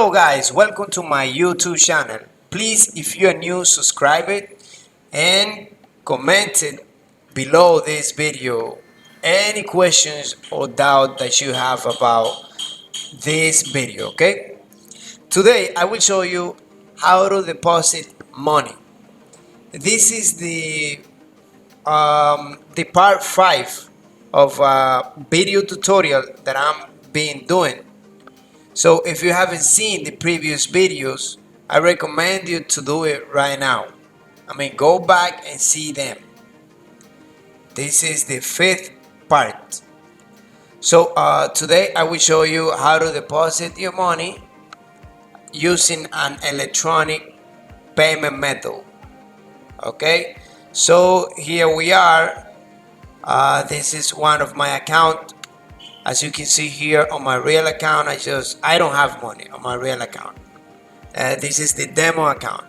Hello guys, welcome to my YouTube channel. Please, if you are new, subscribe it and comment it below this video any questions or doubt that you have about this video. Okay, today I will show you how to deposit money. This is the part 5 of a video tutorial that I'm been doing. So if you haven't seen the previous videos, I recommend you to do it right now. Go back and see them. This is the 5th part. So today I will show you how to deposit your money using an electronic payment method. Okay, so here we are. This is one of my account. As you can see here on my real account, I don't have money on my real account. This is the demo account.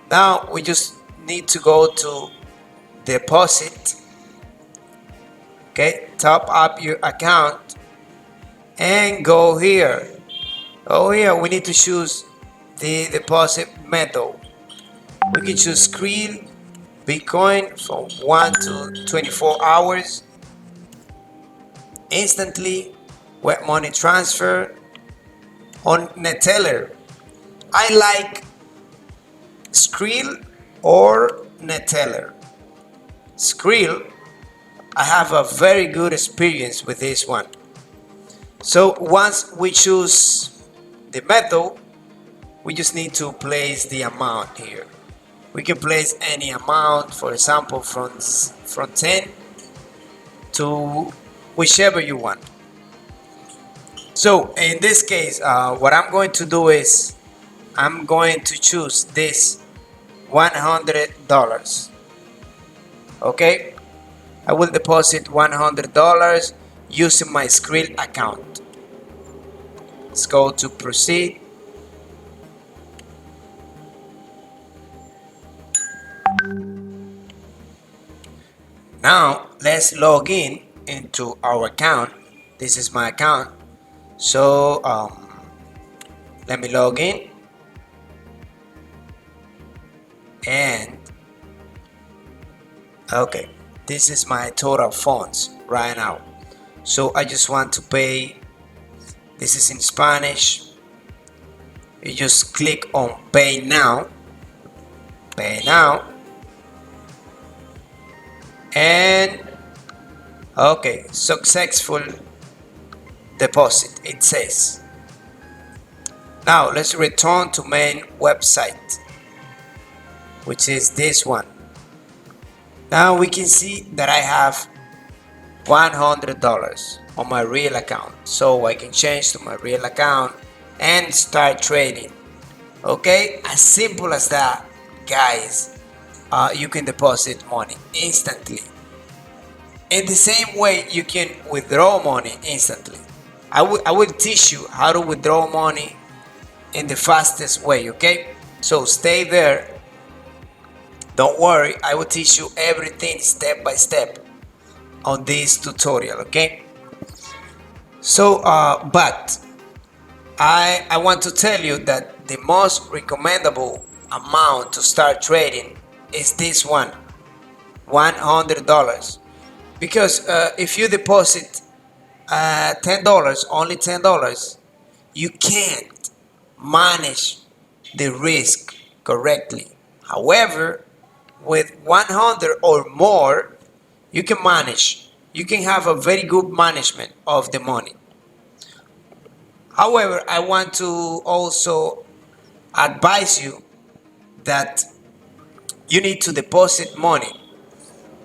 Now we just need to go to deposit. Okay, top up your account and go here. We need to choose the deposit method. We can choose skrill, Bitcoin from 1 to 24 hours, instantly, wet money transfer, on Neteller. I like skrill or Neteller. Skrill, I have a very good experience with this one. So once we choose the method, we just need to place the amount here. We can place any amount, for example, from 10 to whichever you want. So in this case, what I'm going to do is I'm going to choose this $100. Okay, I will deposit $100 using my skrill account. Let's go to proceed. Now let's log in into our account. This is my account. So let me log in, and okay, this is my total funds right now. So I just want to pay. This is in Spanish. You just click on pay now, and okay, successful deposit, it says. Now let's return to main website, which is this one. Now we can see that I have $100 on my real account, so I can change to my real account and start trading. Okay, as simple as that, guys. You can deposit money instantly. In the same way, you can withdraw money instantly. I will teach you how to withdraw money in the fastest way. Okay, so stay there. Don't worry, I will teach you everything step by step on this tutorial. Okay, so but I want to tell you that the most recommendable amount to start trading is this one, $100, because if you deposit $10, only $10, you can't manage the risk correctly. However, with 100 or more, you can manage. You can have a very good management of the money. However, I want to also advise you that you need to deposit money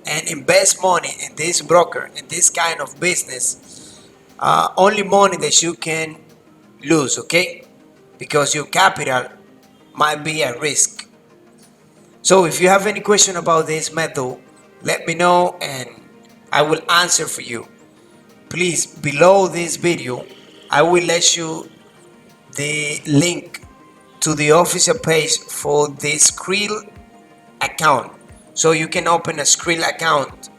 and invest money in this broker, in this kind of business, only money that you can lose, okay? Because your capital might be at risk. So if you have any question about this method, let me know and I will answer for you. Please, below this video, I will let you the link to the official page for this skrill account, so you can open a skrill account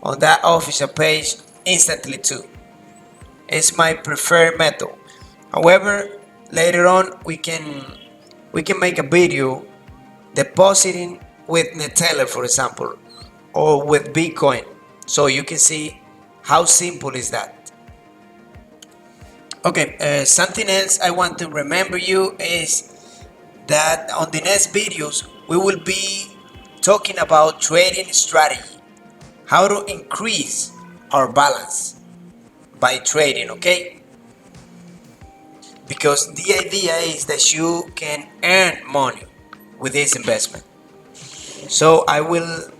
on that official page instantly too. It's my preferred method. However, Later on, we can make a video depositing with Neteller, for example, or with Bitcoin, so you can see how simple is that. Okay, something else I want to remember you is that on the next videos we will be talking about trading strategy, how to increase our balance by trading, okay? Because the idea is that you can earn money with this investment. So I will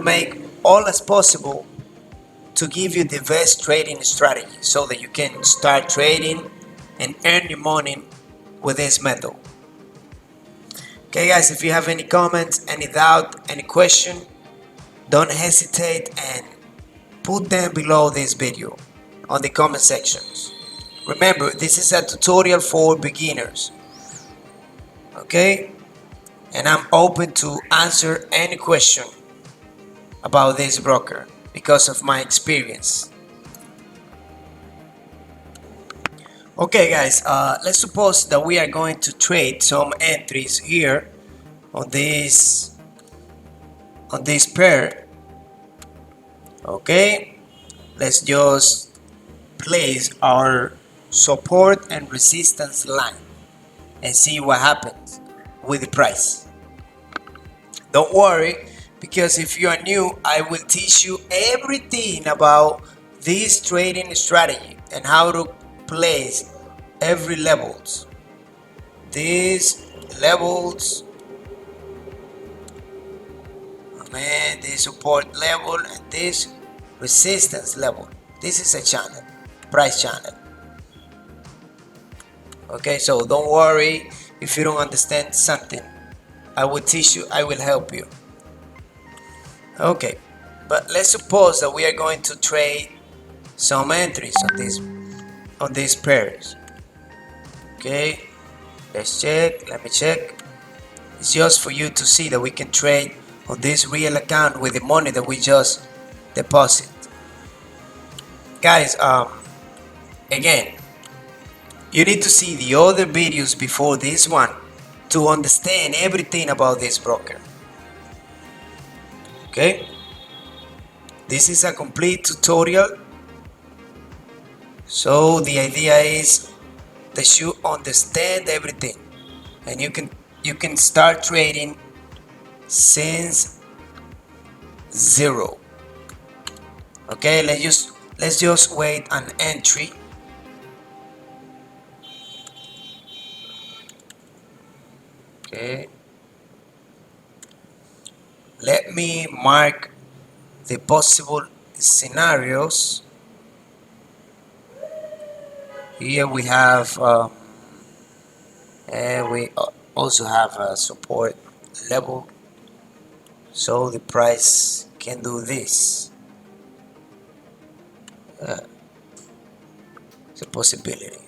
make all as possible to give you the best trading strategy so that you can start trading and earn your money with this method. Okay guys, if you have any comments, any doubt, any question, don't hesitate and put them below this video on the comment sections. Remember, this is a tutorial for beginners, okay? And I'm open to answer any question about this broker because of my experience. Okay guys, let's suppose that we are going to trade some entries here on this pair. Okay, let's just place our support and resistance line and see what happens with the price. Don't worry, because if you are new, I will teach you everything about this trading strategy and how to place every levels. These levels, man, this support level and this resistance level. This is a channel, price channel. Okay, so don't worry if you don't understand something. I will teach you, I will help you. Okay, but let's suppose that we are going to trade some entries on these pairs. Okay, let's check, let me check. It's just for you to see that we can trade on this real account with the money that we just deposit. Guys, again, you need to see the other videos before this one to understand everything about this broker. Okay, this is a complete tutorial, so the idea is that you understand everything and you can start trading since zero. Okay, let's just wait an entry. Okay, let me mark the possible scenarios. Here we have and we also have a support level, so the price can do this. It's a possibility.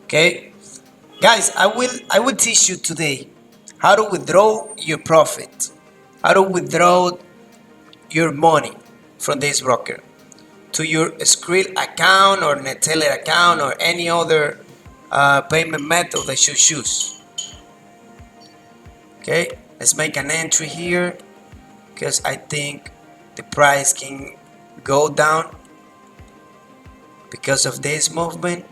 Okay, guys, I will teach you today how to withdraw your profit, how to withdraw your money from this broker to your Skrill account or Neteller account or any other payment method that you choose. Okay, let's make an entry here because I think the price can go down because of this movement.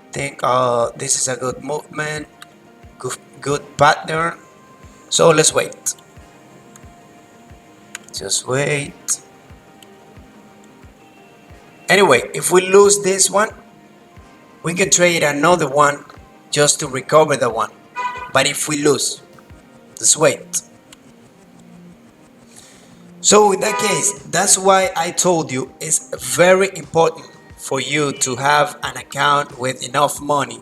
I think this is a good movement, good pattern. So let's wait. Just wait. Anyway, if we lose this one, we can trade another one just to recover the one. But if we lose, just wait. So in that case, that's why I told you it's very important for you to have an account with enough money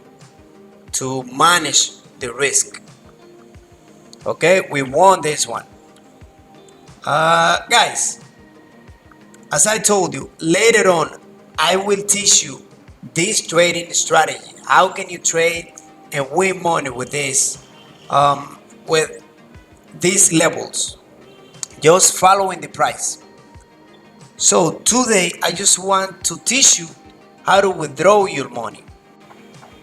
to manage the risk. Okay, we won this one. Guys, as I told you, later on I will teach you this trading strategy. How can you trade and win money with this with these levels? just following the price. So today I just want to teach you how to withdraw your money.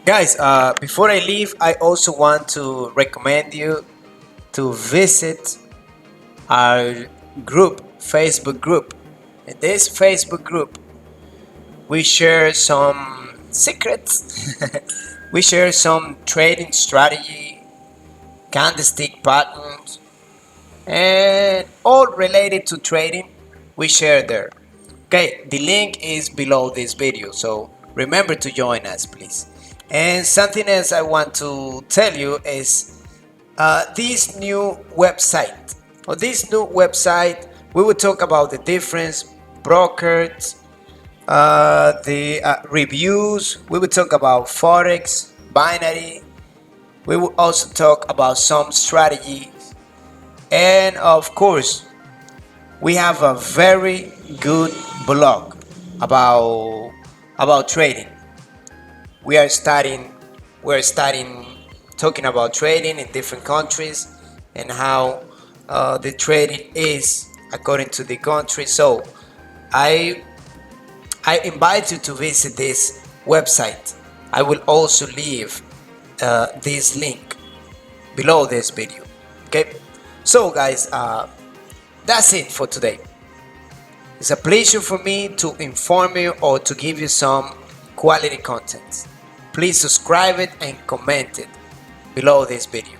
Guys, before I leave, I also want to recommend you to visit our group, Facebook group. In this Facebook group, we share some secrets. We share some trading strategy, candlestick patterns, and all related to trading. We share there. Okay, the link is below this video, so remember to join us, please. And something else I want to tell you is this new website. On this new website, we will talk about the difference, brokers, the reviews. We will talk about forex, binary. We will also talk about some strategies, and of course, we have a very good blog about trading. We are studying talking about trading in different countries and how the trading is according to the country. So I invite you to visit this website. I will also leave this link below this video. Okay, so guys, that's it for today. It's a pleasure for me to inform you or to give you some quality content. Please subscribe it and comment it below this video.